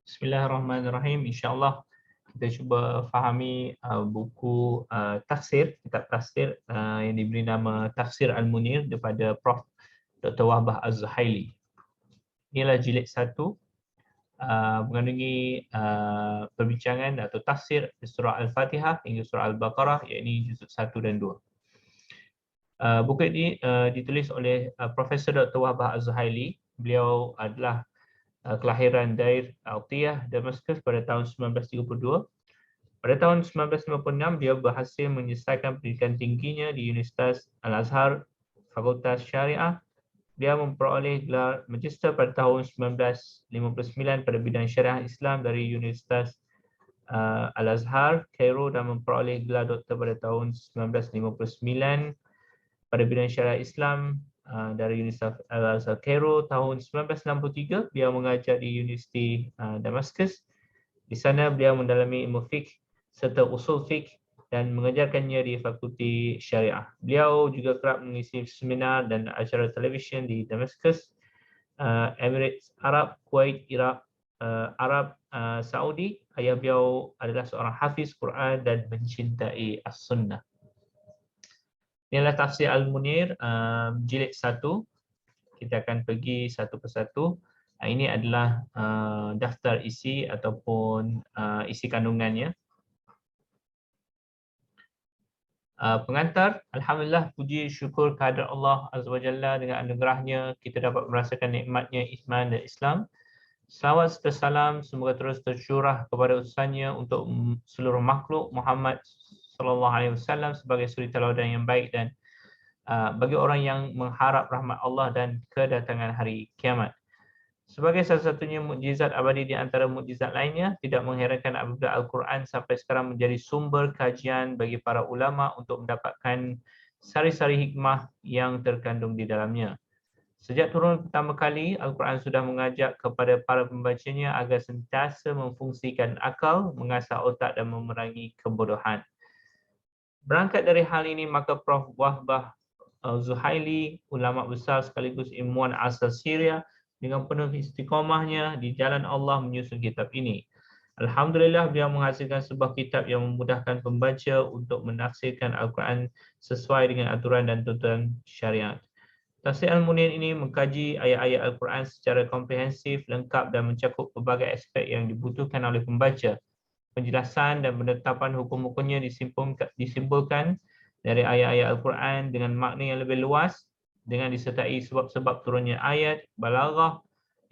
Bismillahirrahmanirrahim. InsyaAllah kita cuba fahami buku tafsir, kitab tafsir yang diberi nama Tafsir Al-Munir daripada Prof. Dr. Wahbah Az-Zuhaili. Inilah jilid 1, mengandungi perbincangan atau tafsir surah Al-Fatihah hingga surah Al-Baqarah, iaitu juzuk 1 dan 2. Buku ini ditulis oleh Profesor Dr. Wahbah Az-Zuhaili. Beliau adalah kelahiran Dair Altiyah, Damaskus pada tahun 1932. Pada tahun 1956, dia berhasil menyelesaikan pendidikan tingginya di Universitas Al-Azhar, Fakultas Syariah. Dia memperoleh gelar Magister pada tahun 1959 pada bidang Syariah Islam dari Universitas Al-Azhar, Cairo, dan memperoleh gelar Doktor pada tahun 1959 pada bidang Syariah Islam dari Universitas Al-Azhar Cairo. Tahun 1963 beliau mengajar di Universiti Damaskus. Di sana beliau mendalami ilmu fiqh serta usul fiqh dan mengajarkannya di Fakulti Syariah. Beliau juga kerap mengisi seminar dan acara televisyen di Damaskus, Emirates Arab, Kuwait, Iraq, Arab Saudi. Ayah beliau adalah seorang hafiz Quran dan mencintai As-Sunnah. Inilah Tafsir Al-Munir jilid 1. Kita akan pergi satu persatu. Ini adalah daftar isi ataupun isi kandungannya. Pengantar, Alhamdulillah, puji syukur kehadrat Allah Azza wa Jalla, dengan anugerahnya kita dapat merasakan nikmatnya iman dan Islam. Salawat serta salam semoga terus tercurah kepada utusannya untuk seluruh makhluk, Muhammad sallallahu alaihi wasallam, sebagai suri teladan yang baik dan bagi orang yang mengharap rahmat Allah dan kedatangan hari kiamat. Sebagai salah satunya mukjizat abadi di antara mukjizat lainnya, tidak mengherankan apabila Al-Quran sampai sekarang menjadi sumber kajian bagi para ulama untuk mendapatkan sari-sari hikmah yang terkandung di dalamnya. Sejak turun pertama kali, Al-Quran sudah mengajak kepada para pembacanya agar sentiasa memfungsikan akal, mengasah otak dan memerangi kebodohan. Berangkat dari hal ini, maka Prof. Wahbah Az-Zuhaili, ulama besar sekaligus ilmuwan asal Syria, dengan penuh istiqamahnya di jalan Allah menyusun kitab ini. Alhamdulillah, beliau menghasilkan sebuah kitab yang memudahkan pembaca untuk menafsirkan Al-Quran sesuai dengan aturan dan tuntunan syariat. Tafsir Al-Munir ini mengkaji ayat-ayat Al-Quran secara komprehensif, lengkap dan mencakup pelbagai aspek yang dibutuhkan oleh pembaca. Penjelasan dan penetapan hukum-hukumnya disimpulkan dari ayat-ayat Al-Quran dengan makna yang lebih luas, dengan disertai sebab-sebab turunnya ayat, balaghah,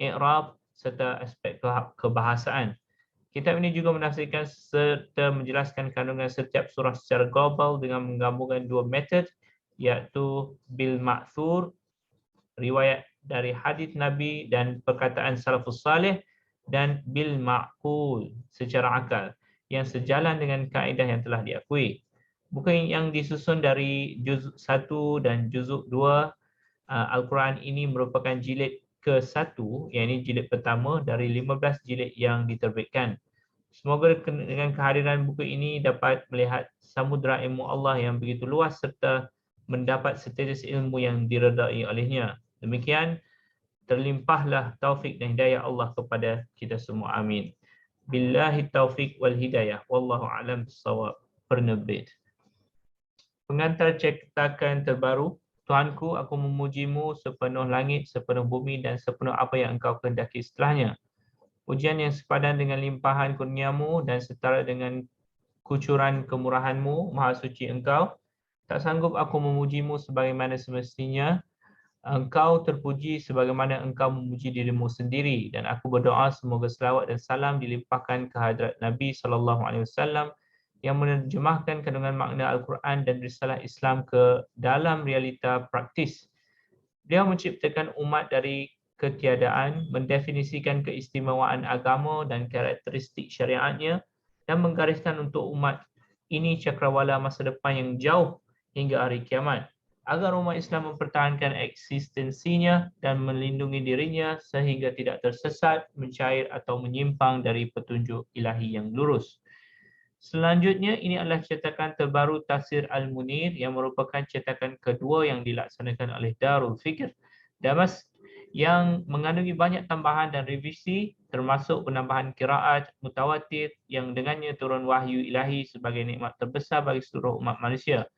i'rab serta aspek kebahasaan. Kitab ini juga menafsirkan serta menjelaskan kandungan setiap surah secara global dengan menggabungkan dua metod, iaitu bil ma'thur, riwayat dari hadis Nabi dan perkataan salafus salih, dan bil ma'qul, secara akal, yang sejalan dengan kaedah yang telah diakui. Buku yang disusun dari juzuk 1 dan juzuk 2 Al-Quran ini merupakan jilid ke-1, iaitu jilid pertama dari 15 jilid yang diterbitkan. Semoga dengan kehadiran buku ini dapat melihat samudera ilmu Allah yang begitu luas serta mendapat setetes ilmu yang diredai olehnya. Demikian, terlimpahlah taufik dan hidayah Allah kepada kita semua. Amin. Billahi taufik wal hidayah. Wallahu a'lam bissawab. Penerbit. Pengantar cetakan terbaru. Tuhanku, aku memujimu sepenuh langit, sepenuh bumi dan sepenuh apa yang engkau kehendaki setelahnya. Pujian yang sepadan dengan limpahan kurniamu dan setara dengan kucuran kemurahanmu, maha suci engkau. Tak sanggup aku memujimu sebagaimana semestinya. Engkau terpuji sebagaimana engkau memuji dirimu sendiri, dan aku berdoa semoga selawat dan salam dilimpahkan ke hadrat Nabi SAW yang menerjemahkan kandungan makna Al-Quran dan risalah Islam ke dalam realita praktis. Beliau menciptakan umat dari ketiadaan, mendefinisikan keistimewaan agama dan karakteristik syariatnya, dan menggariskan untuk umat ini cakrawala masa depan yang jauh hingga hari kiamat, agar umat Islam mempertahankan eksistensinya dan melindungi dirinya sehingga tidak tersesat, mencair atau menyimpang dari petunjuk ilahi yang lurus. Selanjutnya, ini adalah cetakan terbaru Tafsir Al-Munir yang merupakan cetakan kedua yang dilaksanakan oleh Darul Fikr Damas, yang mengandungi banyak tambahan dan revisi termasuk penambahan qiraat mutawatir yang dengannya turun wahyu ilahi sebagai nikmat terbesar bagi seluruh umat manusia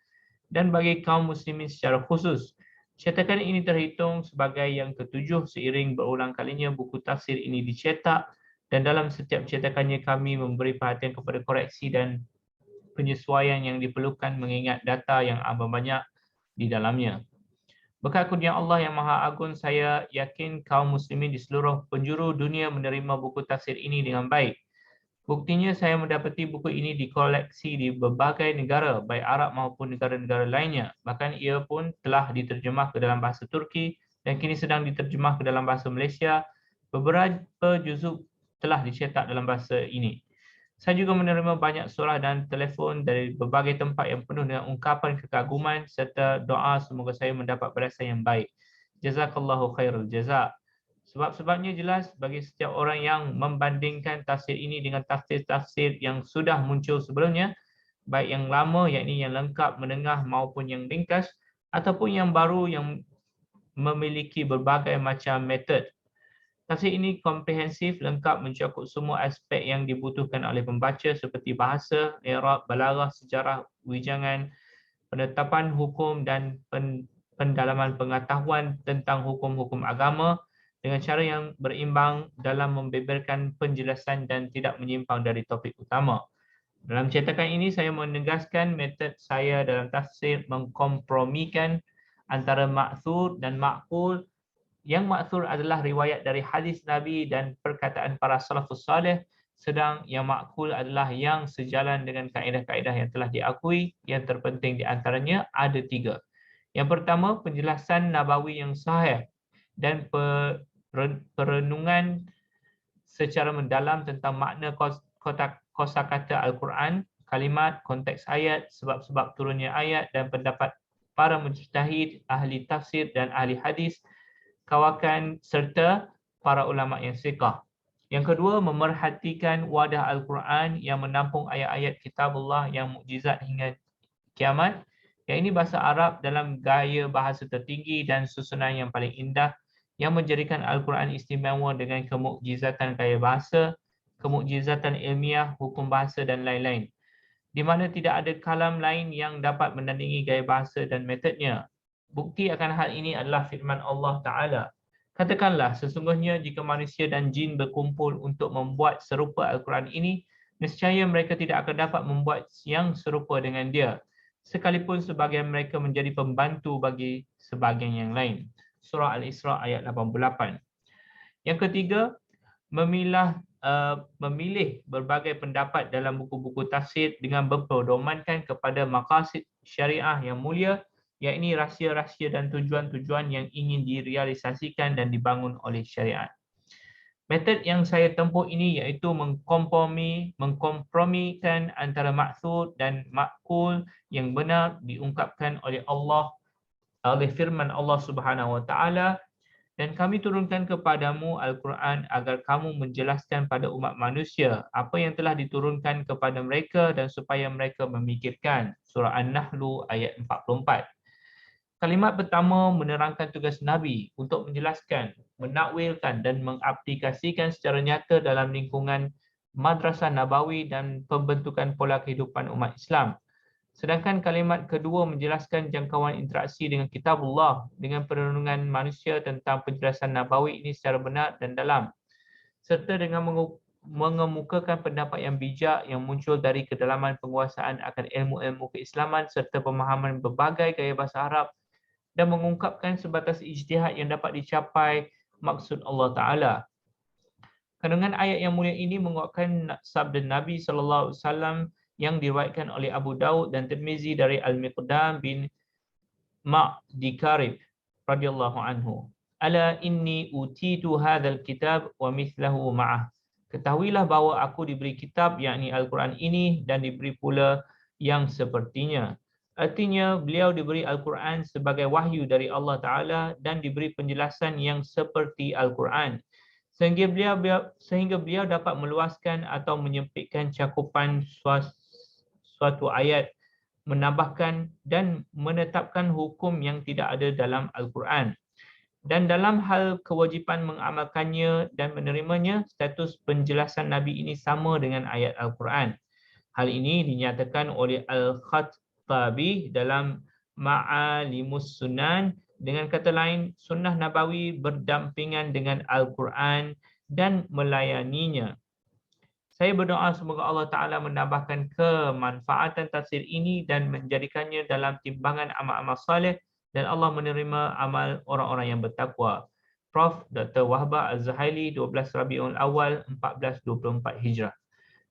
dan bagi kaum muslimin secara khusus. Cetakan ini terhitung sebagai yang ketujuh seiring berulang kalinya buku tafsir ini dicetak dan dalam setiap cetakannya kami memberi perhatian kepada koreksi dan penyesuaian yang diperlukan mengingat data yang amat banyak di dalamnya. Berkat kurnia Allah yang Maha Agung, saya yakin kaum muslimin di seluruh penjuru dunia menerima buku tafsir ini dengan baik. Buktinya saya mendapati buku ini dikoleksi di berbagai negara, baik Arab maupun negara-negara lainnya. Bahkan ia pun telah diterjemah ke dalam bahasa Turki dan kini sedang diterjemah ke dalam bahasa Malaysia. Beberapa juzuk telah dicetak dalam bahasa ini. Saya juga menerima banyak surah dan telefon dari berbagai tempat yang penuh dengan ungkapan kekaguman serta doa semoga saya mendapat balasan yang baik. Jazakallahu khairul jazak. Sebab-sebabnya jelas bagi setiap orang yang membandingkan tafsir ini dengan tafsir-tafsir yang sudah muncul sebelumnya, baik yang lama, yakni yang lengkap, menengah maupun yang ringkas, ataupun yang baru yang memiliki berbagai macam metod. Tafsir ini komprehensif, lengkap, mencakup semua aspek yang dibutuhkan oleh pembaca seperti bahasa, i'rab, balaghah, sejarah, wijangan, penetapan hukum dan pendalaman pengetahuan tentang hukum-hukum agama dengan cara yang berimbang dalam membeberkan penjelasan dan tidak menyimpang dari topik utama. Dalam cetakan ini saya menegaskan metod saya dalam tafsir mengkompromikan antara ma'thur dan ma'qul. Yang ma'thur adalah riwayat dari hadis Nabi dan perkataan para salafus salih, sedang yang ma'qul adalah yang sejalan dengan kaedah-kaedah yang telah diakui. Yang terpenting di antaranya ada 3. Yang pertama, penjelasan nabawi yang sahih dan perenungan secara mendalam tentang makna kosakata Al-Quran, kalimat, konteks ayat, sebab-sebab turunnya ayat dan pendapat para mujtahid, ahli tafsir dan ahli hadis, kawakan serta para ulama yang siqah. Yang kedua, memerhatikan wadah Al-Quran yang menampung ayat-ayat kitabullah yang mukjizat hingga kiamat. Yang ini bahasa Arab dalam gaya bahasa tertinggi dan susunan yang paling indah yang menjadikan Al-Quran istimewa dengan kemukjizatan gaya bahasa, kemukjizatan ilmiah, hukum bahasa dan lain-lain. Di mana tidak ada kalam lain yang dapat menandingi gaya bahasa dan metodnya. Bukti akan hal ini adalah firman Allah Ta'ala. Katakanlah, sesungguhnya jika manusia dan jin berkumpul untuk membuat serupa Al-Quran ini, nescaya mereka tidak akan dapat membuat yang serupa dengan dia, sekalipun sebahagian mereka menjadi pembantu bagi sebahagian yang lain. Surah Al-Isra ayat 88. Yang ketiga, memilih berbagai pendapat dalam buku-buku tafsir dengan berpedomankan kepada maqasid syariah yang mulia, yakni rahsia-rahsia dan tujuan-tujuan yang ingin direalisasikan dan dibangun oleh syariat. Metod yang saya tempuh ini iaitu mengkompromikan antara ma'thur dan ma'qul yang benar diungkapkan oleh Allah, oleh firman Allah Subhanahu Wa Taala, dan kami turunkan kepadamu Al-Quran agar kamu menjelaskan pada umat manusia apa yang telah diturunkan kepada mereka dan supaya mereka memikirkan. Surah An-Nahl ayat 44. Kalimat pertama menerangkan tugas Nabi untuk menjelaskan, menakwilkan dan mengaplikasikan secara nyata dalam lingkungan Madrasah Nabawi dan pembentukan pola kehidupan umat Islam. Sedangkan kalimat kedua menjelaskan jangkauan interaksi dengan kitabullah dengan perenungan manusia tentang penjelasan Nabawi ini secara benar dan dalam, serta dengan mengemukakan pendapat yang bijak yang muncul dari kedalaman penguasaan akan ilmu-ilmu keislaman serta pemahaman berbagai gaya bahasa Arab dan mengungkapkan sebatas ijtihad yang dapat dicapai maksud Allah Ta'ala. Kandungan ayat yang mulia ini menguatkan sabda Nabi SAW yang diriwayatkan oleh Abu Daud dan Tirmizi dari Al-Miqdam bin Ma'dikarib radhiyallahu anhu. Ala inni utitu hadzal kitab wa mithlahu ma'ah. Ketahuilah bahawa aku diberi kitab yakni Al-Quran ini dan diberi pula yang sepertinya. Artinya beliau diberi Al-Quran sebagai wahyu dari Allah Ta'ala dan diberi penjelasan yang seperti Al-Quran. Sehingga beliau dapat meluaskan atau menyempitkan cakupan suatu ayat, menambahkan dan menetapkan hukum yang tidak ada dalam Al-Quran. Dan dalam hal kewajipan mengamalkannya dan menerimanya, status penjelasan Nabi ini sama dengan ayat Al-Quran. Hal ini dinyatakan oleh Al-Khattabi dalam Ma'alimus Sunan. Dengan kata lain, sunnah Nabawi berdampingan dengan Al-Quran dan melayaninya. Saya berdoa semoga Allah Ta'ala menambahkan kemanfaatan tafsir ini dan menjadikannya dalam timbangan amal-amal saleh dan Allah menerima amal orang-orang yang bertakwa. Prof. Dr. Wahbah Az-Zahaili, 12 Rabiul Awal 1424 Hijrah.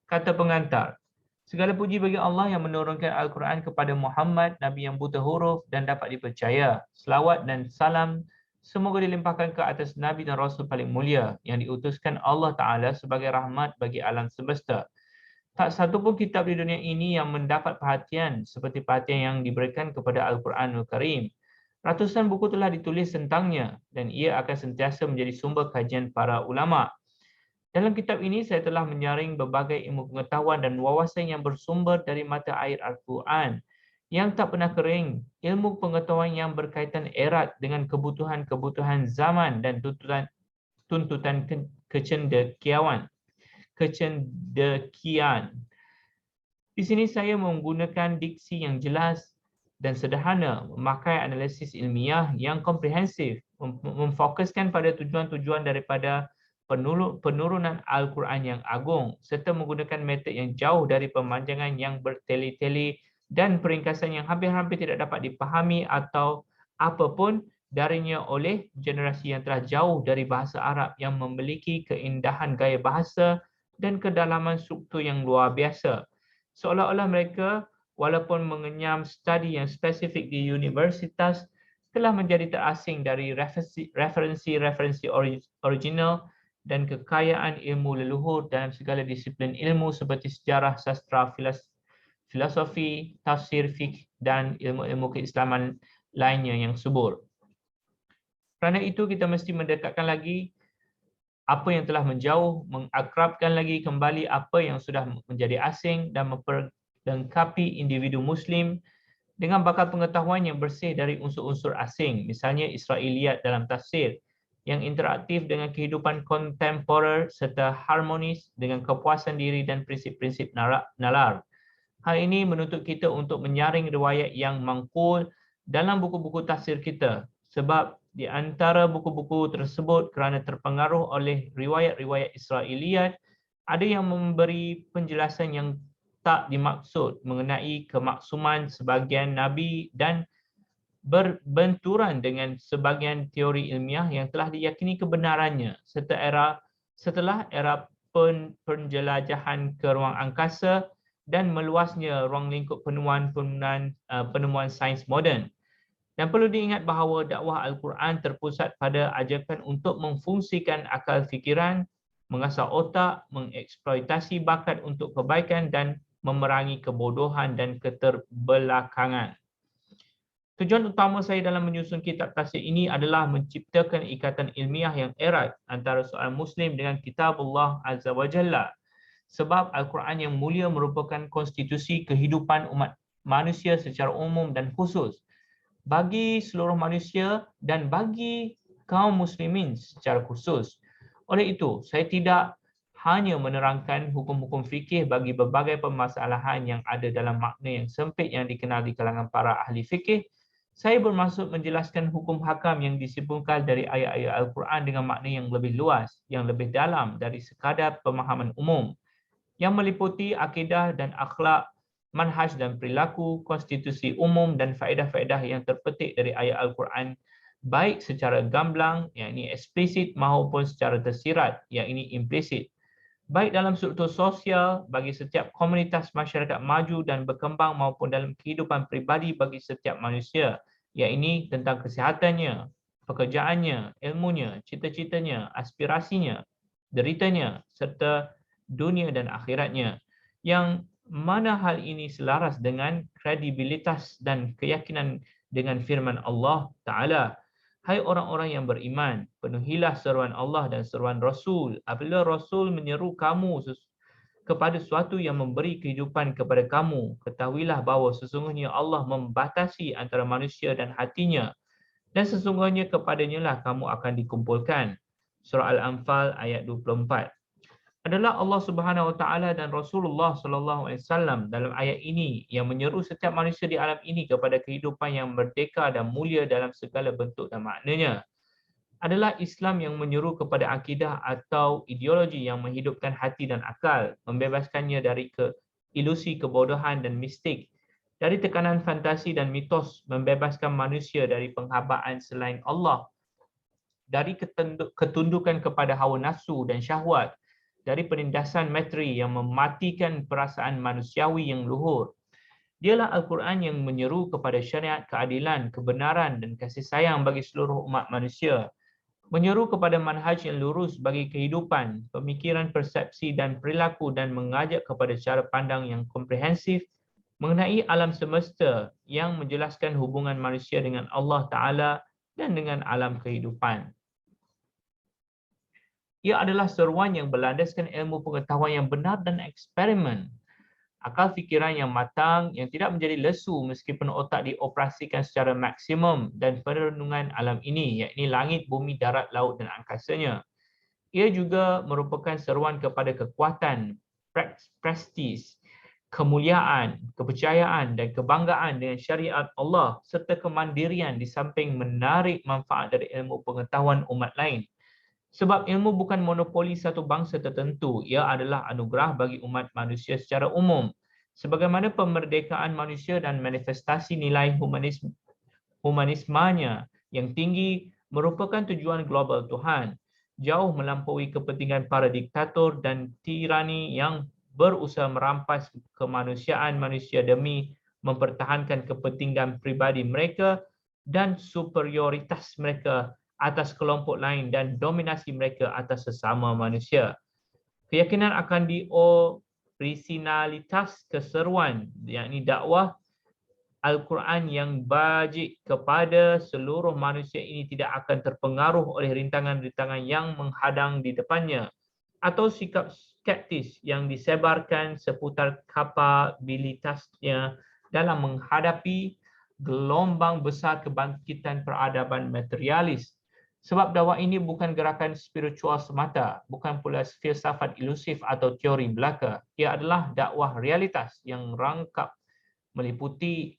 Kata pengantar, segala puji bagi Allah yang menurunkan Al-Quran kepada Muhammad, Nabi yang buta huruf dan dapat dipercaya. Selawat dan salam semoga dilimpahkan ke atas Nabi dan Rasul paling mulia yang diutuskan Allah Ta'ala sebagai rahmat bagi alam semesta. Tak satu pun kitab di dunia ini yang mendapat perhatian seperti perhatian yang diberikan kepada Al-Quranul Karim. Ratusan buku telah ditulis tentangnya dan ia akan sentiasa menjadi sumber kajian para ulama'. Dalam kitab ini, saya telah menyaring berbagai ilmu pengetahuan dan wawasan yang bersumber dari mata air Al-Quran yang tak pernah kering, ilmu pengetahuan yang berkaitan erat dengan kebutuhan-kebutuhan zaman dan tuntutan kecendekiawan. Di sini saya menggunakan diksi yang jelas dan sederhana, memakai analisis ilmiah yang komprehensif, memfokuskan pada tujuan-tujuan daripada penurunan Al-Quran yang agung serta menggunakan metod yang jauh dari pemanjangan yang bertele-tele dan peringkasan yang hampir-hampir tidak dapat dipahami atau apapun darinya oleh generasi yang telah jauh dari bahasa Arab yang memiliki keindahan gaya bahasa dan kedalaman struktur yang luar biasa. Seolah-olah mereka walaupun mengenyam studi yang spesifik di universitas telah menjadi terasing dari referensi original dan kekayaan ilmu leluhur dalam segala disiplin ilmu seperti sejarah, sastra, filosofi, tafsir, fiqh dan ilmu-ilmu keislaman lainnya yang subur. Kerana itu kita mesti mendekatkan lagi apa yang telah menjauh, mengakrabkan lagi kembali apa yang sudah menjadi asing dan memperlengkapi individu Muslim dengan bakal pengetahuan yang bersih dari unsur-unsur asing, misalnya Israiliyat dalam tafsir, yang interaktif dengan kehidupan kontemporer serta harmonis dengan kepuasan diri dan prinsip-prinsip nalar. Hal ini menuntut kita untuk menyaring riwayat yang mangkul dalam buku-buku tafsir kita sebab di antara buku-buku tersebut kerana terpengaruh oleh riwayat-riwayat Israiliyat ada yang memberi penjelasan yang tak dimaksud mengenai kemaksuman sebahagian Nabi dan berbenturan dengan sebahagian teori ilmiah yang telah diyakini kebenarannya setelah era penjelajahan ke ruang angkasa dan meluasnya ruang lingkup penemuan sains moden. Dan perlu diingat bahawa dakwah Al-Quran terpusat pada ajakan untuk memfungsikan akal fikiran, mengasah otak, mengeksploitasi bakat untuk kebaikan dan memerangi kebodohan dan keterbelakangan. Tujuan utama saya dalam menyusun kitab tafsir ini adalah menciptakan ikatan ilmiah yang erat antara seorang Muslim dengan kitab Allah Azza wa Jalla. Sebab Al-Quran yang mulia merupakan konstitusi kehidupan umat manusia secara umum dan khusus bagi seluruh manusia dan bagi kaum muslimin secara khusus. Oleh itu, saya tidak hanya menerangkan hukum-hukum fikih bagi berbagai permasalahan yang ada dalam makna yang sempit yang dikenal di kalangan para ahli fikih. Saya bermaksud menjelaskan hukum hakam yang disimpulkan dari ayat-ayat Al-Quran dengan makna yang lebih luas, yang lebih dalam dari sekadar pemahaman umum, yang meliputi akidah dan akhlak, manhaj dan perilaku, konstitusi umum dan faedah-faedah yang terpetik dari ayat Al-Quran, baik secara gamblang, yakni eksplisit, maupun secara tersirat, yakni implisit. Baik dalam struktur sosial bagi setiap komunitas masyarakat maju dan berkembang maupun dalam kehidupan peribadi bagi setiap manusia, yakni tentang kesihatannya, pekerjaannya, ilmunya, cita-citanya, aspirasinya, deritanya, serta dunia dan akhiratnya, yang mana hal ini selaras dengan kredibilitas dan keyakinan dengan firman Allah Ta'ala. Hai orang-orang yang beriman, penuhilah seruan Allah dan seruan Rasul. Apabila Rasul menyeru kamu kepada sesuatu yang memberi kehidupan kepada kamu, ketahuilah bahawa sesungguhnya Allah membatasi antara manusia dan hatinya Dan sesungguhnya kepadanya lah kamu akan dikumpulkan. Surah Al-Anfal ayat 24. Adalah Allah Subhanahu Wa Taala dan Rasulullah Sallallahu Alaihi Wasallam dalam ayat ini yang menyeru setiap manusia di alam ini kepada kehidupan yang merdeka dan mulia dalam segala bentuk dan maknanya. Adalah Islam yang menyeru kepada akidah atau ideologi yang menghidupkan hati dan akal, membebaskannya dari ilusi kebodohan dan mistik, dari tekanan fantasi dan mitos, membebaskan manusia dari penghambaan selain Allah, dari ketundukan kepada hawa nafsu dan syahwat, dari penindasan materi yang mematikan perasaan manusiawi yang luhur. Dialah Al-Quran yang menyeru kepada syariat keadilan, kebenaran dan kasih sayang bagi seluruh umat manusia, menyeru kepada manhaj yang lurus bagi kehidupan, pemikiran, persepsi dan perilaku, dan mengajak kepada cara pandang yang komprehensif mengenai alam semesta yang menjelaskan hubungan manusia dengan Allah Ta'ala dan dengan alam kehidupan. Ia adalah seruan yang berlandaskan ilmu pengetahuan yang benar dan eksperimen. Akal fikiran yang matang yang tidak menjadi lesu meskipun otak dioperasikan secara maksimum dan perenungan alam ini, yakni langit, bumi, darat, laut dan angkasanya. Ia juga merupakan seruan kepada kekuatan, prestis, kemuliaan, kepercayaan dan kebanggaan dengan syariat Allah serta kemandirian di samping menarik manfaat dari ilmu pengetahuan umat lain. Sebab ilmu bukan monopoli satu bangsa tertentu, ia adalah anugerah bagi umat manusia secara umum. Sebagaimana pemerdekaan manusia dan manifestasi nilai humanismanya yang tinggi merupakan tujuan global Tuhan, jauh melampaui kepentingan para diktator dan tirani yang berusaha merampas kemanusiaan manusia demi mempertahankan kepentingan pribadi mereka dan superioritas mereka atas kelompok lain dan dominasi mereka atas sesama manusia. Keyakinan akan orisinalitas keseruan, yakni dakwah Al-Quran yang bajik kepada seluruh manusia ini tidak akan terpengaruh oleh rintangan-rintangan yang menghadang di depannya atau sikap skeptis yang disebarkan seputar kapabilitasnya dalam menghadapi gelombang besar kebangkitan peradaban materialis. Sebab dakwah ini bukan gerakan spiritual semata, bukan pula filsafat ilusif atau teori belaka. Ia adalah dakwah realitas yang rangkap meliputi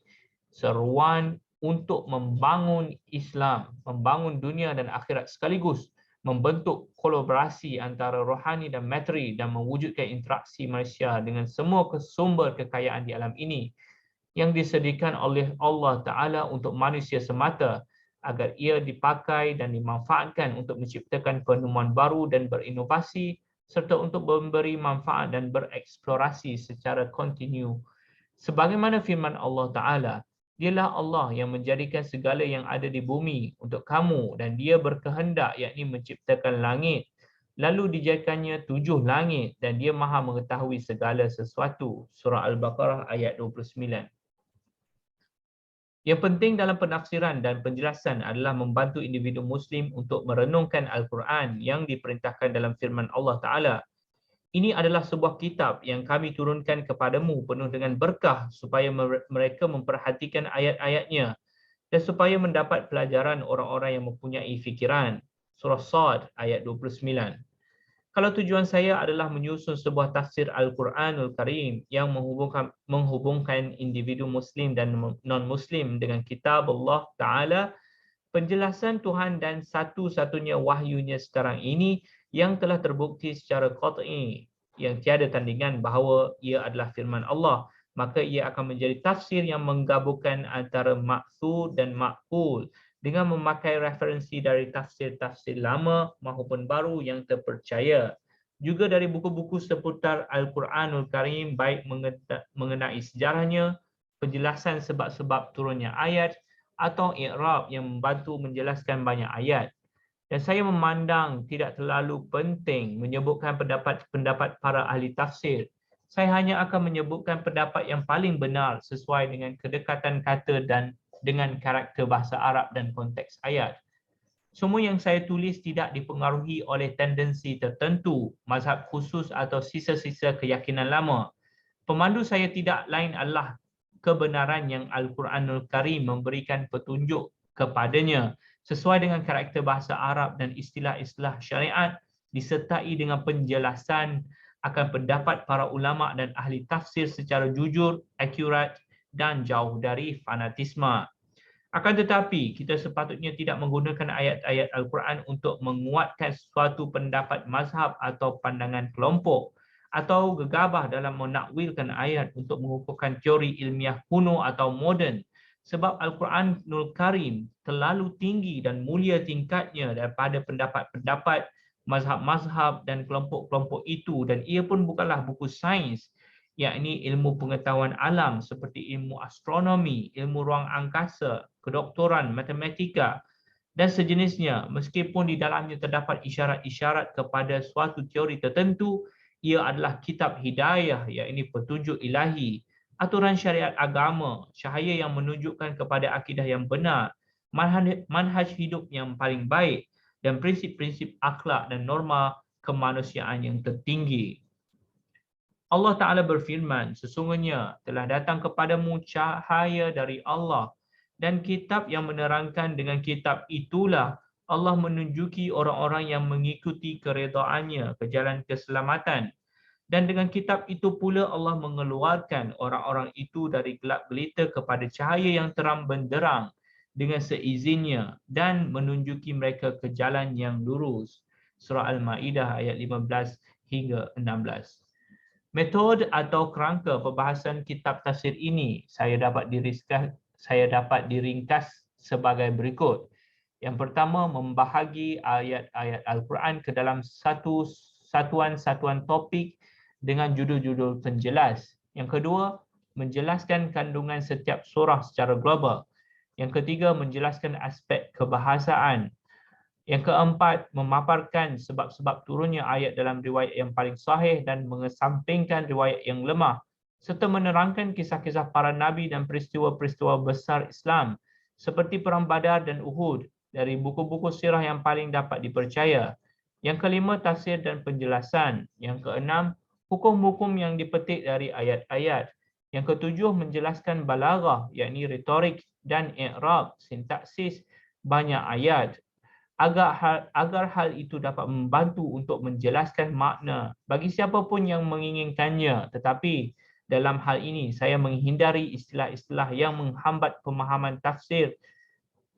seruan untuk membangun Islam, membangun dunia dan akhirat sekaligus, membentuk kolaborasi antara rohani dan materi dan mewujudkan interaksi manusia dengan semua sumber kekayaan di alam ini yang disediakan oleh Allah Ta'ala untuk manusia semata agar ia dipakai dan dimanfaatkan untuk menciptakan penemuan baru dan berinovasi serta untuk memberi manfaat dan bereksplorasi secara kontinu. Sebagaimana firman Allah Ta'ala, dialah Allah yang menjadikan segala yang ada di bumi untuk kamu dan dia berkehendak yakni menciptakan langit. Lalu dijadikannya 7 langit dan dia maha mengetahui segala sesuatu. Surah Al-Baqarah ayat 29. Yang penting dalam penafsiran dan penjelasan adalah membantu individu Muslim untuk merenungkan Al-Quran yang diperintahkan dalam firman Allah Ta'ala. Ini adalah sebuah kitab yang kami turunkan kepadamu penuh dengan berkah supaya mereka memperhatikan ayat-ayatnya dan supaya mendapat pelajaran orang-orang yang mempunyai fikiran. Surah Sad ayat 29. Kalau tujuan saya adalah menyusun sebuah tafsir Al-Quranul Karim yang menghubungkan individu Muslim dan non-Muslim dengan kitab Allah Ta'ala, penjelasan Tuhan dan satu-satunya wahyunya sekarang ini yang telah terbukti secara qat'i yang tiada tandingan bahawa ia adalah firman Allah, maka ia akan menjadi tafsir yang menggabungkan antara maksud dan maqul dengan memakai referensi dari tafsir-tafsir lama maupun baru yang terpercaya. Juga dari buku-buku seputar Al-Quranul Karim baik mengenai sejarahnya, penjelasan sebab-sebab turunnya ayat atau i'rab yang membantu menjelaskan banyak ayat. Dan saya memandang tidak terlalu penting menyebutkan pendapat para ahli tafsir. Saya hanya akan menyebutkan pendapat yang paling benar sesuai dengan kedekatan kata dan dengan karakter bahasa Arab dan konteks ayat. Semua yang saya tulis tidak dipengaruhi oleh tendensi tertentu, mazhab khusus atau sisa-sisa keyakinan lama. Pemandu saya tidak lain adalah kebenaran yang Al-Quranul Karim memberikan petunjuk kepadanya sesuai dengan karakter bahasa Arab dan istilah-istilah syariat, disertai dengan penjelasan akan pendapat para ulama dan ahli tafsir secara jujur, akurat dan jauh dari fanatisme. Akan tetapi, kita sepatutnya tidak menggunakan ayat-ayat Al-Quran untuk menguatkan suatu pendapat mazhab atau pandangan kelompok, atau gegabah dalam menakwilkan ayat untuk mengukuhkan teori ilmiah kuno atau moden. Sebab Al-Quranul Karim terlalu tinggi dan mulia tingkatnya daripada pendapat-pendapat mazhab-mazhab dan kelompok-kelompok itu, dan ia pun bukanlah buku sains, yakni ilmu pengetahuan alam seperti ilmu astronomi, ilmu ruang angkasa, kedoktoran, matematika dan sejenisnya. Meskipun di dalamnya terdapat isyarat-isyarat kepada suatu teori tertentu, ia adalah kitab hidayah, yakni petunjuk ilahi, aturan syariat agama, cahaya yang menunjukkan kepada akidah yang benar, manhaj hidup yang paling baik dan prinsip-prinsip akhlak dan norma kemanusiaan yang tertinggi. Allah Ta'ala berfirman, sesungguhnya telah datang kepadamu cahaya dari Allah dan kitab yang menerangkan. Dengan kitab itulah Allah menunjuki orang-orang yang mengikuti keredaannya ke jalan keselamatan. Dan dengan kitab itu pula Allah mengeluarkan orang-orang itu dari gelap gelita kepada cahaya yang terang benderang dengan seizinnya dan menunjuki mereka ke jalan yang lurus. Surah Al-Ma'idah ayat 15 hingga 16. Metode atau kerangka pembahasan kitab tafsir ini saya dapat diringkas sebagai berikut. Yang pertama, membahagi ayat-ayat Al-Quran ke dalam satu satuan-satuan topik dengan judul-judul penjelas. Yang kedua, menjelaskan kandungan setiap surah secara global. Yang ketiga, menjelaskan aspek kebahasaan. Yang keempat, memaparkan sebab-sebab turunnya ayat dalam riwayat yang paling sahih dan mengesampingkan riwayat yang lemah, serta menerangkan kisah-kisah para nabi dan peristiwa-peristiwa besar Islam seperti Perang Badar dan Uhud dari buku-buku sirah yang paling dapat dipercaya. Yang kelima, tafsir dan penjelasan. Yang keenam, hukum-hukum yang dipetik dari ayat-ayat. Yang ketujuh, menjelaskan balaghah, yakni retorik dan i'rab, sintaksis banyak ayat, agar hal itu dapat membantu untuk menjelaskan makna bagi siapa pun yang menginginkannya. Tetapi dalam hal ini saya menghindari istilah-istilah yang menghambat pemahaman tafsir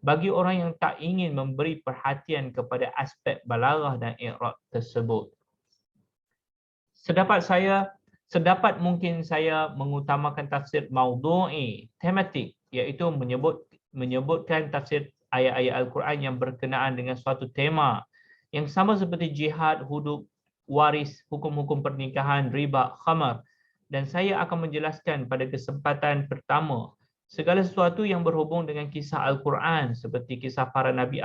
bagi orang yang tak ingin memberi perhatian kepada aspek balaghah dan i'rab tersebut. Sedapat mungkin saya mengutamakan tafsir maudhu'i, tematik, iaitu menyebutkan tafsir ayat-ayat Al-Quran yang berkenaan dengan suatu tema yang sama seperti jihad, hudud, waris, hukum-hukum pernikahan, riba, khamar. Dan saya akan menjelaskan pada kesempatan pertama segala sesuatu yang berhubung dengan kisah Al-Quran seperti kisah para nabi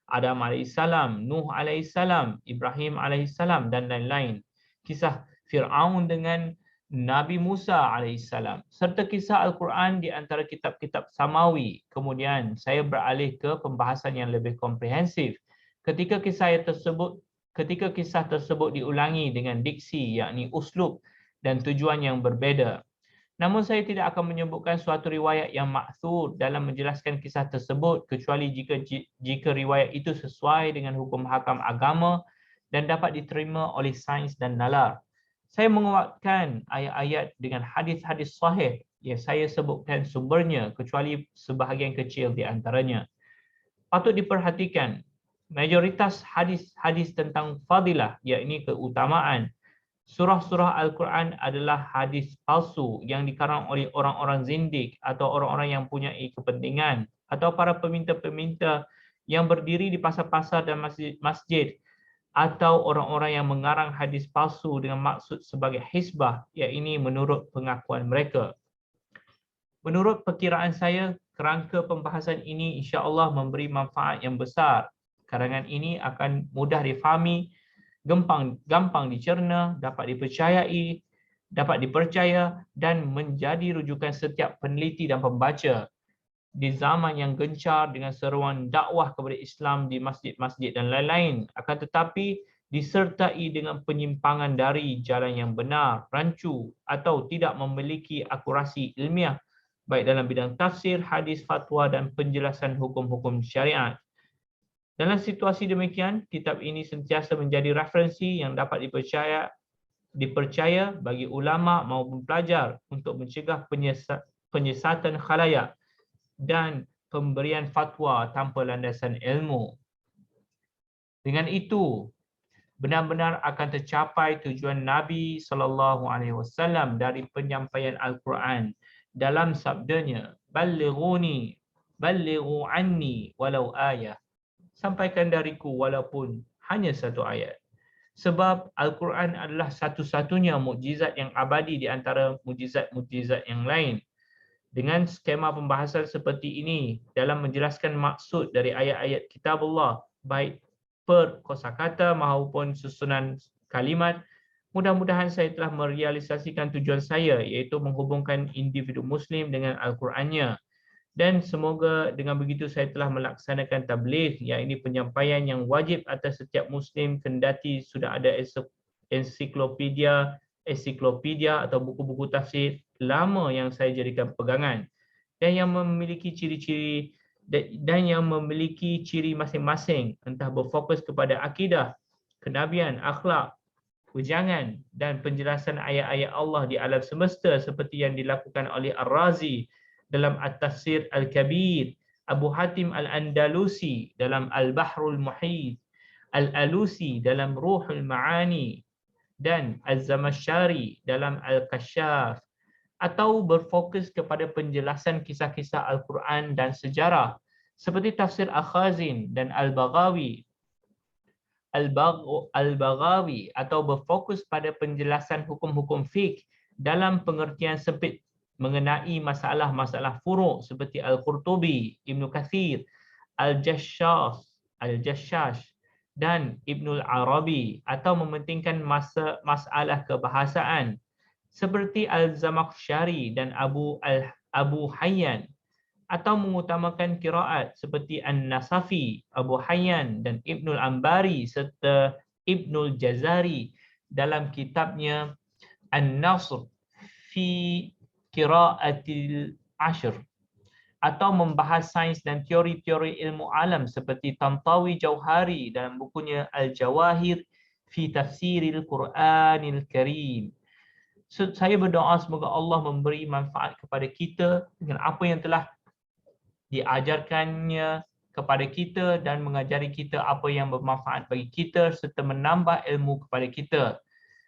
Adam alaihissalam, Nuh alaihissalam, Ibrahim alaihissalam dan lain-lain. Kisah Fir'aun dengan Nabi Musa alaihissalam serta kisah Al-Quran di antara kitab-kitab samawi. Kemudian saya beralih ke pembahasan yang lebih komprehensif ketika kisah tersebut diulangi dengan diksi, yakni uslub dan tujuan yang berbeza. Namun saya tidak akan menyebutkan suatu riwayat yang ma'thur dalam menjelaskan kisah tersebut kecuali jika riwayat itu sesuai dengan hukum hakam agama dan dapat diterima oleh sains dan nalar. Saya menguatkan ayat-ayat dengan hadis-hadis sahih yang saya sebutkan sumbernya kecuali sebahagian kecil di antaranya. Patut diperhatikan, mayoritas hadis-hadis tentang fadilah, yakni keutamaan, surah-surah Al-Quran adalah hadis palsu yang dikarang oleh orang-orang zindik atau orang-orang yang punya kepentingan atau para peminta-peminta yang berdiri di pasar-pasar dan masjid, atau orang-orang yang mengarang hadis palsu dengan maksud sebagai hizbah, yakni menurut pengakuan mereka. Menurut perkiraan saya, kerangka pembahasan ini insya-Allah memberi manfaat yang besar. Karangan ini akan mudah difahami, gampang dicerna, dapat dipercaya dan menjadi rujukan setiap peneliti dan pembaca di zaman yang gencar dengan seruan dakwah kepada Islam di masjid-masjid dan lain-lain. Akan tetapi disertai dengan penyimpangan dari jalan yang benar, rancu atau tidak memiliki akurasi ilmiah baik dalam bidang tafsir, hadis, fatwa dan penjelasan hukum-hukum syariat. Dalam situasi demikian, kitab ini sentiasa menjadi referensi yang dapat dipercaya bagi ulama maupun pelajar untuk mencegah penyesatan khalayak dan pemberian fatwa tanpa landasan ilmu. Dengan itu, benar-benar akan tercapai tujuan Nabi SAW dari penyampaian Al-Quran dalam sabdanya, ballighu anni walau ayah. Sampaikan dariku walaupun hanya satu ayat. Sebab Al-Quran adalah satu-satunya mukjizat yang abadi di antara mukjizat-mukjizat yang lain. Dengan skema pembahasan seperti ini dalam menjelaskan maksud dari ayat-ayat kitabullah, baik per kosakata maupun susunan kalimat, mudah-mudahan saya telah merealisasikan tujuan saya, iaitu menghubungkan individu Muslim dengan Al-Qurannya. Dan semoga dengan begitu saya telah melaksanakan tabligh, iaitu penyampaian yang wajib atas setiap Muslim kendati sudah ada ensiklopedia atau buku-buku tafsir lama yang saya jadikan pegangan dan yang memiliki ciri-ciri masing-masing, entah berfokus kepada akidah, kenabian, akhlak, wejangan dan penjelasan ayat-ayat Allah di alam semesta seperti yang dilakukan oleh Ar-Razi dalam At-Tafsir Al-Kabir, Abu Hatim Al-Andalusi dalam Al-Bahrul Muhit, Al-Alusi dalam Ruhul Ma'ani dan Az-Zamakhsyari dalam Al-Kashaf, atau berfokus kepada penjelasan kisah-kisah Al-Quran dan sejarah seperti tafsir Al-Khazin dan Al-Baghawi atau berfokus pada penjelasan hukum-hukum fiqh dalam pengertian sempit mengenai masalah-masalah furuk seperti Al-Qurtubi, Ibn Kathir, Al-Jashash dan Ibnul Arabi, atau mementingkan masalah kebahasaan seperti Al-Zamakhsyari dan Abu Hayyan, atau mengutamakan qiraat seperti An-Nasafi, Abu Hayyan dan Ibnul Ambari serta Ibnul Jazari dalam kitabnya An-Nasr fi Qiraatil Ashr, atau membahas sains dan teori-teori ilmu alam seperti Tantawi Jauhari dalam bukunya Al-Jawahir fi Tafsiril Quranil Karim. Saya berdoa semoga Allah memberi manfaat kepada kita dengan apa yang telah diajarkannya kepada kita dan mengajari kita apa yang bermanfaat bagi kita serta menambah ilmu kepada kita.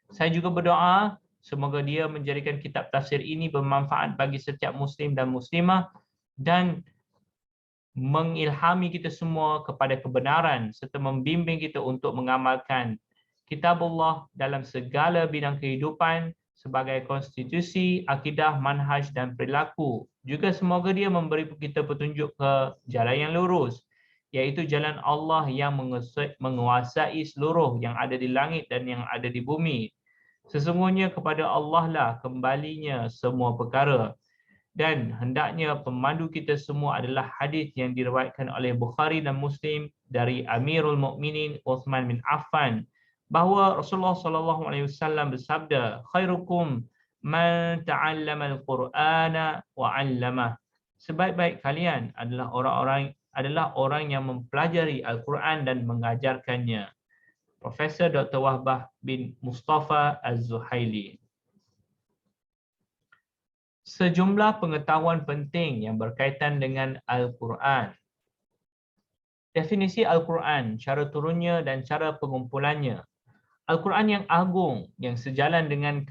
Saya juga berdoa semoga Dia menjadikan kitab tafsir ini bermanfaat bagi setiap Muslim dan Muslimah dan mengilhami kita semua kepada kebenaran serta membimbing kita untuk mengamalkan kitabullah dalam segala bidang kehidupan sebagai konstitusi, akidah, manhaj dan perilaku. Juga semoga Dia memberi kita petunjuk ke jalan yang lurus, iaitu jalan Allah yang menguasai seluruh yang ada di langit dan yang ada di bumi. Sesungguhnya kepada Allah lah kembalinya semua perkara. Dan hendaknya pemandu kita semua adalah hadis yang diriwayatkan oleh Bukhari dan Muslim dari Amirul Mukminin Uthman bin Affan, bahawa Rasulullah SAW bersabda, khairukum man ta'allama al-Qur'ana wa 'allamah. Sebaik-baik kalian adalah orang yang mempelajari Al-Quran dan mengajarkannya. Profesor Dr. Wahbah bin Mustafa Az-Zuhaili. Sejumlah pengetahuan penting yang berkaitan dengan Al-Quran. Definisi Al-Quran, cara turunnya dan cara pengumpulannya. Al-Quran yang agung, yang sejalan dengan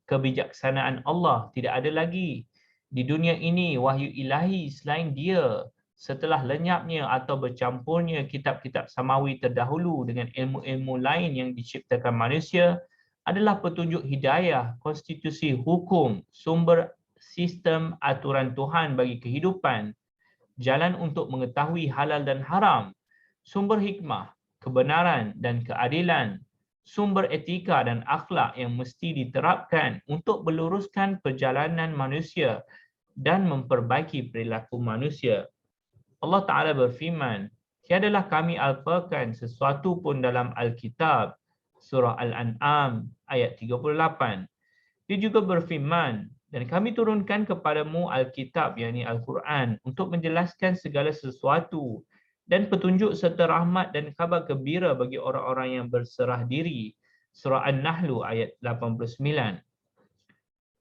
kebijaksanaan Allah, tidak ada lagi di dunia ini wahyu ilahi selain Dia, setelah lenyapnya atau bercampurnya kitab-kitab samawi terdahulu dengan ilmu-ilmu lain yang diciptakan manusia, adalah petunjuk hidayah, konstitusi hukum, sumber sistem aturan Tuhan bagi kehidupan, jalan untuk mengetahui halal dan haram, sumber hikmah, kebenaran dan keadilan, sumber etika dan akhlak yang mesti diterapkan untuk meluruskan perjalanan manusia dan memperbaiki perilaku manusia. Allah Ta'ala berfirman, tiadalah kami alpakan sesuatu pun dalam Alkitab, surah Al-An'am ayat 38. Dia juga berfirman, Dan kami turunkan kepadamu Alkitab, yakni Al-Quran, untuk menjelaskan segala sesuatu dan petunjuk serta rahmat dan kabar gembira bagi orang-orang yang berserah diri. Surah An-Nahl ayat 89.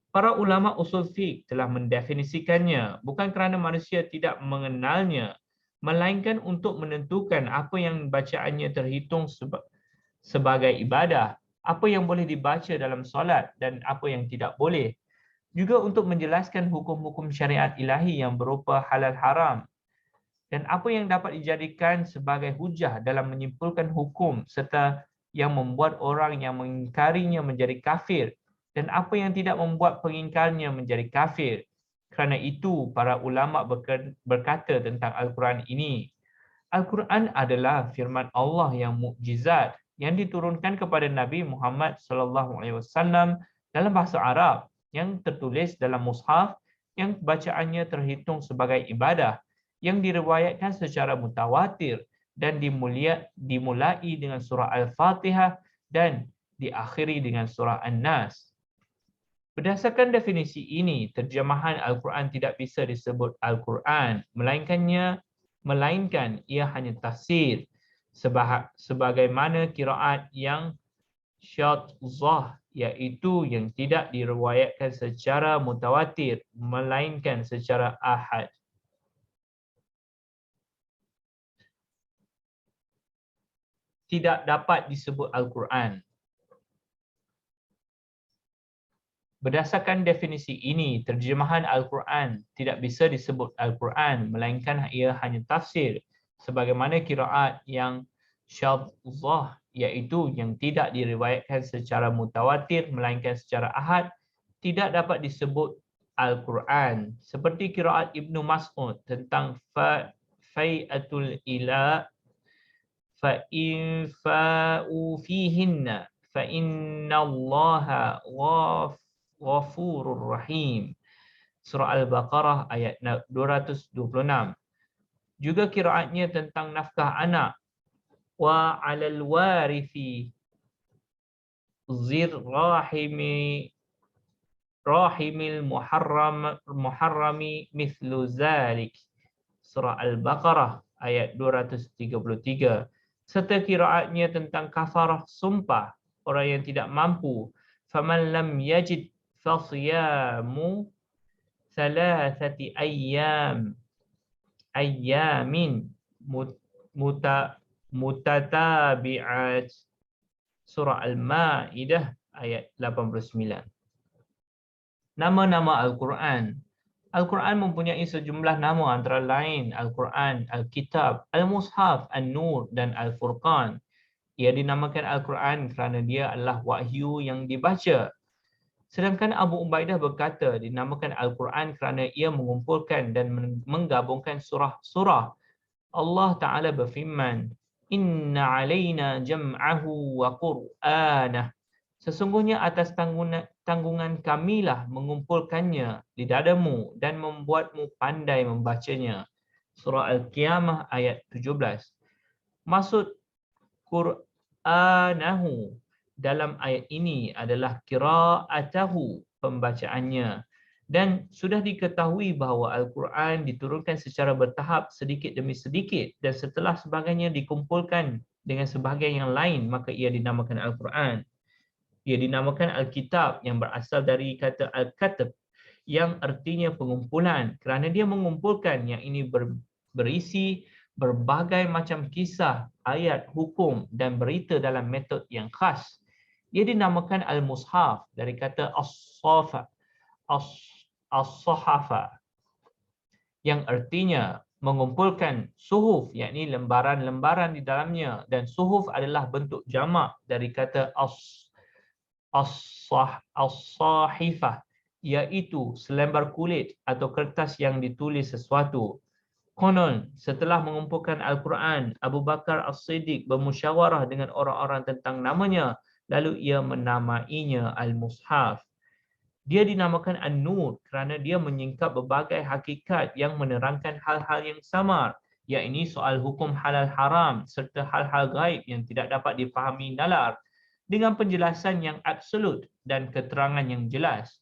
Para ulama usul fiqh telah mendefinisikannya bukan kerana manusia tidak mengenalnya, melainkan untuk menentukan apa yang bacaannya terhitung sebagai ibadah, apa yang boleh dibaca dalam solat dan apa yang tidak boleh. Juga untuk menjelaskan hukum-hukum syariat ilahi yang berupa halal haram dan apa yang dapat dijadikan sebagai hujah dalam menyimpulkan hukum serta yang membuat orang yang mengingkarinya menjadi kafir dan apa yang tidak membuat pengingkarnya menjadi kafir. Kerana itu, para ulama berkata tentang Al-Quran ini, Al-Quran adalah firman Allah yang mukjizat yang diturunkan kepada Nabi Muhammad SAW dalam bahasa Arab yang tertulis dalam mushaf yang bacaannya terhitung sebagai ibadah yang diriwayatkan secara mutawatir dan dimulai dengan surah Al-Fatihah dan diakhiri dengan surah An-Nas. Berdasarkan definisi ini, terjemahan Al-Quran tidak bisa disebut Al-Quran, melainkan ia hanya tafsir sebagaimana qiraat yang syadzah, iaitu yang tidak diriwayatkan secara mutawatir melainkan secara ahad. Tidak dapat disebut Al-Quran. Berdasarkan definisi ini, terjemahan Al-Quran tidak bisa disebut Al-Quran, melainkan ia hanya tafsir sebagaimana qiraat yang syadzah, iaitu yang tidak diriwayatkan secara mutawatir melainkan secara ahad, tidak dapat disebut Al-Quran. Seperti qiraat Ibnu Mas'ud tentang fai'atul ila fa'in fa'u fihinna fa'innallaha Ghafurur Rahim. Surah Al-Baqarah ayat 226. Juga qiraatnya tentang nafkah anak. Wa 'alal warithi zir rahimil muharrami mithlu zalik. Surah Al-Baqarah ayat 233. Serta qiraatnya tentang kafarah sumpah orang yang tidak mampu. Faman lam yajid fasiyamu thalathati ayyamin mutatabi'at. Surah Al-Ma'idah ayat 89. Nama-nama Al-Quran. Al-Quran mempunyai sejumlah nama antara lain Al-Quran, Al-Kitab, Al-Mushaf, An-Nur dan Al-Furqan. Ia dinamakan Al-Quran kerana dia adalah wahyu yang dibaca. Sedangkan Abu Ubaidah berkata dinamakan Al-Quran kerana ia mengumpulkan dan menggabungkan surah-surah. Allah Ta'ala berfirman, Inna alayna jam'ahu wa Qur'anah. Sesungguhnya atas tanggungan kamilah mengumpulkannya di dadamu dan membuatmu pandai membacanya. Surah Al-Qiyamah ayat 17. Maksud Qur'anahu dalam ayat ini adalah qira'atahu, pembacaannya. Dan sudah diketahui bahawa Al-Quran diturunkan secara bertahap sedikit demi sedikit dan setelah sebagainya dikumpulkan dengan sebahagian yang lain, maka ia dinamakan Al-Quran. Ia dinamakan Al-Kitab yang berasal dari kata Al-Katab yang artinya pengumpulan kerana dia mengumpulkan yang ini berisi berbagai macam kisah, ayat, hukum dan berita dalam metod yang khas. Ia dinamakan Al-Mushaf dari kata As-Sahafa yang artinya mengumpulkan suhuf, yakni lembaran-lembaran di dalamnya, dan suhuf adalah bentuk jamak dari kata As-Sahifah, iaitu selembar kulit atau kertas yang ditulis sesuatu. Konon, setelah mengumpulkan Al-Quran, Abu Bakar As-Siddiq bermusyawarah dengan orang-orang tentang namanya, lalu ia menamainya Al-Mushaf. Dia dinamakan An-Nur kerana dia menyingkap berbagai hakikat yang menerangkan hal-hal yang samar, iaitu soal hukum halal haram serta hal-hal gaib yang tidak dapat difahami nalar dengan penjelasan yang absolut dan keterangan yang jelas.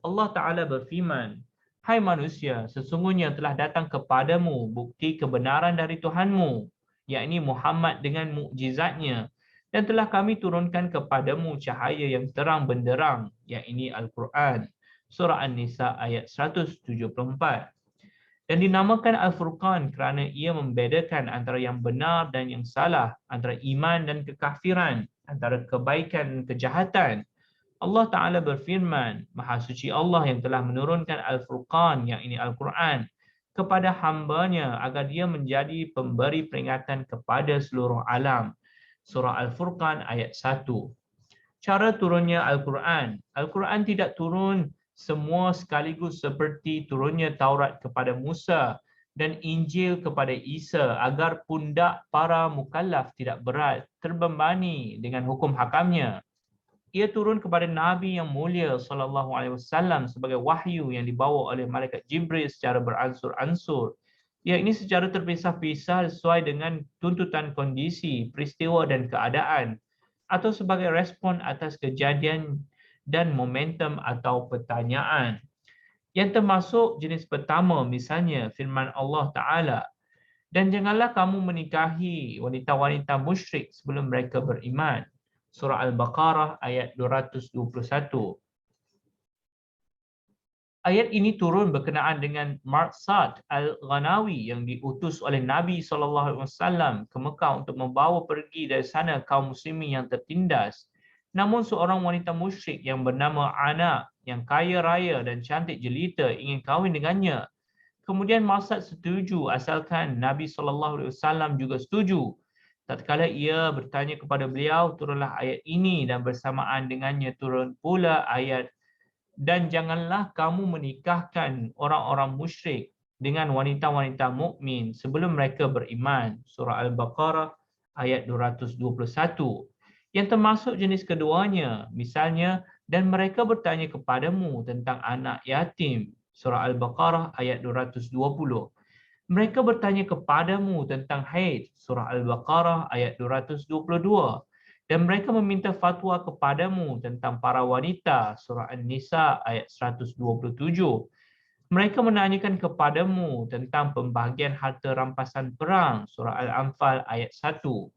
Allah Ta'ala berfirman, "Hai manusia, sesungguhnya telah datang kepadamu bukti kebenaran dari Tuhanmu, yakni Muhammad dengan mukjizatnya, dan telah kami turunkan kepadamu cahaya yang terang benderang, yakni Al-Quran." Surah An-Nisa ayat 174. Dan dinamakan Al-Furqan kerana ia membedakan antara yang benar dan yang salah, antara iman dan kekafiran, antara kebaikan dan kejahatan. Allah Ta'ala berfirman, Maha Suci Allah yang telah menurunkan Al-Furqan, yang ini Al-Quran, kepada hambanya agar dia menjadi pemberi peringatan kepada seluruh alam. Surah Al-Furqan ayat 1. Cara turunnya Al-Quran. Al-Quran tidak turun semua sekaligus seperti turunnya Taurat kepada Musa dan Injil kepada Isa agar pundak para mukallaf tidak berat terbebani dengan hukum hakamnya. Ia turun kepada Nabi yang mulia sallallahu alaihi wasallam sebagai wahyu yang dibawa oleh malaikat Jibril secara beransur-ansur. Ia ini secara terpisah-pisah sesuai dengan tuntutan kondisi, peristiwa dan keadaan, atau sebagai respon atas kejadian dan momentum atau pertanyaan. Yang termasuk jenis pertama misalnya firman Allah Ta'ala, "Dan janganlah kamu menikahi wanita-wanita musyrik sebelum mereka beriman." Surah Al-Baqarah ayat 221. Ayat ini turun berkenaan dengan Marsad Al-Ghanawi yang diutus oleh Nabi SAW ke Mekah untuk membawa pergi dari sana kaum muslimin yang tertindas. Namun seorang wanita musyrik yang bernama Ana yang kaya raya dan cantik jelita ingin kahwin dengannya. Kemudian Marsad setuju asalkan Nabi SAW juga setuju. Tatkala ia bertanya kepada beliau, turunlah ayat ini dan bersamaan dengannya turun pula ayat, "Dan janganlah kamu menikahkan orang-orang musyrik dengan wanita-wanita mukmin sebelum mereka beriman." Surah Al-Baqarah ayat 221. Yang termasuk jenis keduanya, misalnya, "Dan mereka bertanya kepadamu tentang anak yatim." Surah Al-Baqarah ayat 220. "Mereka bertanya kepadamu tentang haid." Surah Al-Baqarah ayat 222. "Dan mereka meminta fatwa kepadamu tentang para wanita." Surah An-Nisa ayat 127. "Mereka menanyakan kepadamu tentang pembahagian harta rampasan perang." Surah Al-Anfal ayat 1.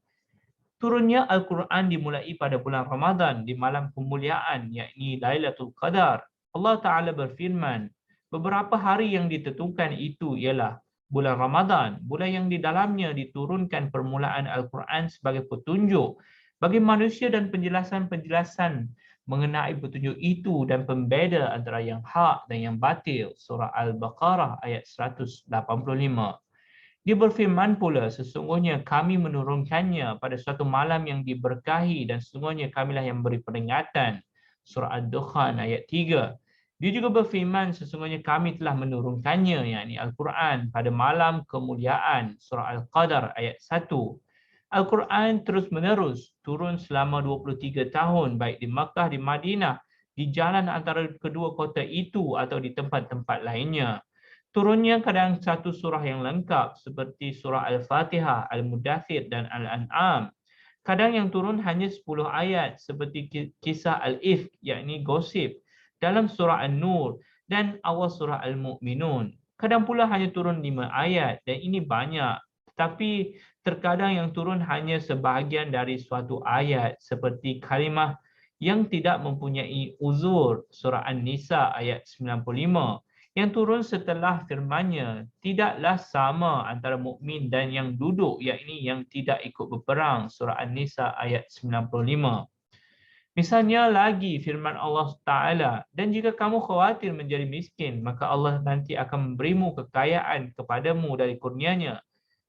Turunnya Al-Quran dimulai pada bulan Ramadan di malam kemuliaan, yakni Lailatul Qadar. Allah Ta'ala berfirman, beberapa hari yang ditentukan itu ialah bulan Ramadan, bulan yang di dalamnya diturunkan permulaan Al-Quran sebagai petunjuk bagi manusia dan penjelasan-penjelasan mengenai petunjuk itu dan pembeda antara yang hak dan yang batil. Surah Al-Baqarah ayat 185. Dia berfirman pula, sesungguhnya kami menurunkannya pada suatu malam yang diberkahi dan sesungguhnya kamilah yang beri peringatan. Surah Ad-Dukhan ayat 3. Dia juga berfirman, sesungguhnya kami telah menurunkannya, yakni Al-Quran, pada malam kemuliaan. Surah Al-Qadar ayat 1. Al-Quran terus-menerus turun selama 23 tahun, baik di Makkah, di Madinah, di jalan antara kedua kota itu atau di tempat-tempat lainnya. Turunnya kadang satu surah yang lengkap seperti surah Al-Fatihah, Al-Mudathir dan Al-An'am. Kadang yang turun hanya 10 ayat seperti kisah Al-Ifk, yakni gosip, dalam surah An-Nur dan awal surah Al-Mu'minun. Kadang pula hanya turun 5 ayat dan ini banyak. Tetapi terkadang yang turun hanya sebahagian dari suatu ayat seperti kalimah yang tidak mempunyai uzur, surah An-Nisa ayat 95. Yang turun setelah firman-Nya, tidaklah sama antara mukmin dan yang duduk, yakni yang tidak ikut berperang. Surah An-Nisa ayat 95. Misalnya lagi firman Allah Ta'ala, "Dan jika kamu khawatir menjadi miskin, maka Allah nanti akan memberimu kekayaan kepadamu dari kurnia-Nya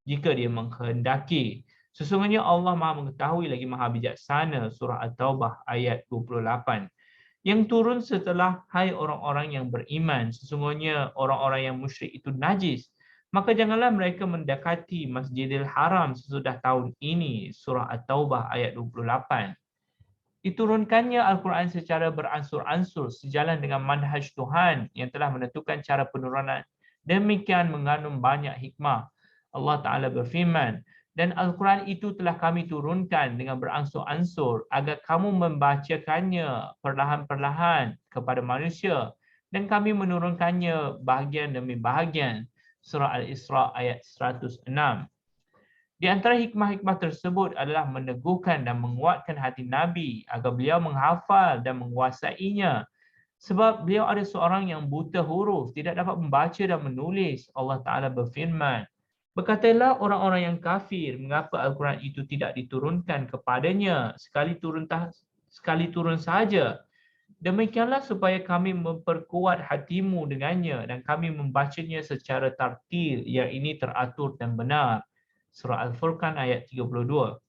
jika Dia menghendaki. Sesungguhnya Allah Maha mengetahui lagi Maha bijaksana." Surah At-Taubah ayat 28. Yang turun setelah, "Hai orang-orang yang beriman, sesungguhnya orang-orang yang musyrik itu najis, maka janganlah mereka mendekati Masjidil Haram sesudah tahun ini." Surah At-Taubah ayat 28. Diturunkannya Al-Quran secara beransur-ansur sejalan dengan manhaj Tuhan yang telah menentukan cara penurunan. Demikian mengandung banyak hikmah. Allah Ta'ala berfirman, "Dan Al-Quran itu telah kami turunkan dengan beransur-ansur agar kamu membacakannya perlahan-perlahan kepada manusia dan kami menurunkannya bahagian demi bahagian. Surah Al-Isra ayat 106. Di antara hikmah-hikmah tersebut adalah meneguhkan dan menguatkan hati Nabi agar beliau menghafal dan menguasainya. Sebab beliau ada seorang yang buta huruf, tidak dapat membaca dan menulis. Allah Ta'ala berfirman, berkatalah orang-orang yang kafir, mengapa Al-Quran itu tidak diturunkan kepadanya sekali turun sahaja. Demikianlah supaya kami memperkuat hatimu dengannya dan kami membacanya secara tartil yang ini teratur dan benar. Surah Al-Furqan ayat 32.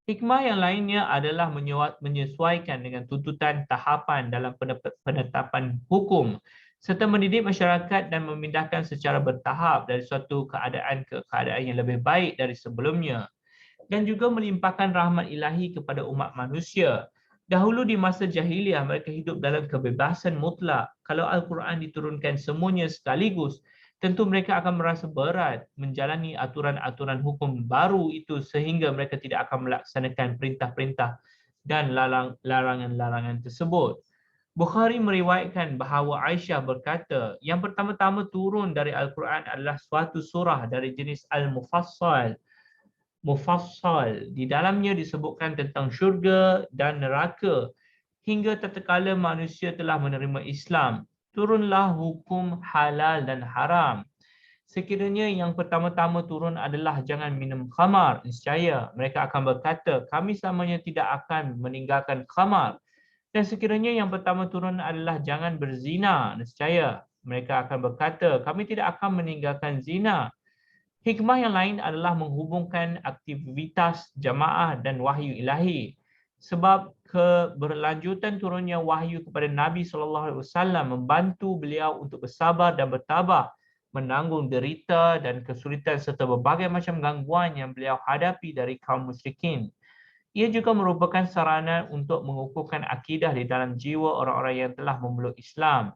Hikmah yang lainnya adalah menyesuaikan dengan tuntutan tahapan dalam penetapan hukum serta mendidik masyarakat dan memindahkan secara bertahap dari suatu keadaan ke keadaan yang lebih baik dari sebelumnya dan juga melimpahkan rahmat ilahi kepada umat manusia. Dahulu di masa jahiliah mereka hidup dalam kebebasan mutlak. Kalau Al-Quran diturunkan semuanya sekaligus, tentu mereka akan merasa berat menjalani aturan-aturan hukum baru itu sehingga mereka tidak akan melaksanakan perintah-perintah dan larangan-larangan tersebut. Bukhari meriwayatkan bahawa Aisyah berkata, yang pertama-tama turun dari Al-Quran adalah suatu surah dari jenis Al-Mufassal. Mufassal. Di dalamnya disebutkan tentang syurga dan neraka. Hingga tatkala manusia telah menerima Islam, turunlah hukum halal dan haram. Sekiranya yang pertama-tama turun adalah jangan minum khamar, niscaya mereka akan berkata, kami selamanya tidak akan meninggalkan khamar. Dan sekiranya yang pertama turun adalah jangan berzina, niscaya mereka akan berkata, kami tidak akan meninggalkan zina. Hikmah yang lain adalah menghubungkan aktivitas jamaah dan wahyu ilahi. Sebab keberlanjutan turunnya wahyu kepada Nabi SAW membantu beliau untuk bersabar dan bertabah, menanggung derita dan kesulitan serta berbagai macam gangguan yang beliau hadapi dari kaum musyrikin. Ia juga merupakan sarana untuk mengukuhkan akidah di dalam jiwa orang-orang yang telah memeluk Islam.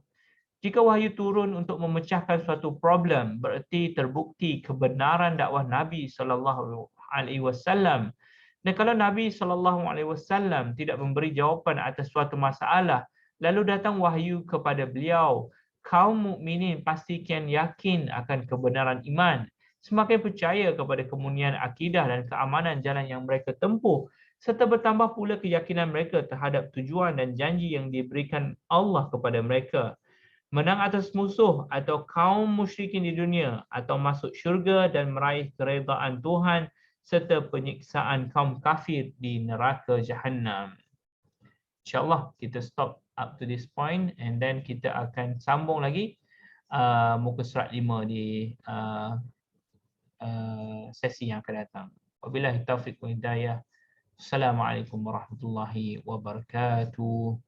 Jika wahyu turun untuk memecahkan suatu problem, bererti terbukti kebenaran dakwah Nabi sallallahu alaihi wasallam. Dan kalau Nabi sallallahu alaihi wasallam tidak memberi jawapan atas suatu masalah, lalu datang wahyu kepada beliau, kaum mukminin pasti kian yakin akan kebenaran iman, semakin percaya kepada kemunian akidah dan keamanan jalan yang mereka tempuh, serta bertambah pula keyakinan mereka terhadap tujuan dan janji yang diberikan Allah kepada mereka. Menang atas musuh atau kaum musyrikin di dunia atau masuk syurga dan meraih keredaan Tuhan serta penyiksaan kaum kafir di neraka Jahannam. InsyaAllah kita stop up to this point and then kita akan sambung lagi muka surat 5 di sesi yang akan datang. Wabillahi taufiq wa hidayah. Assalamualaikum warahmatullahi wabarakatuh.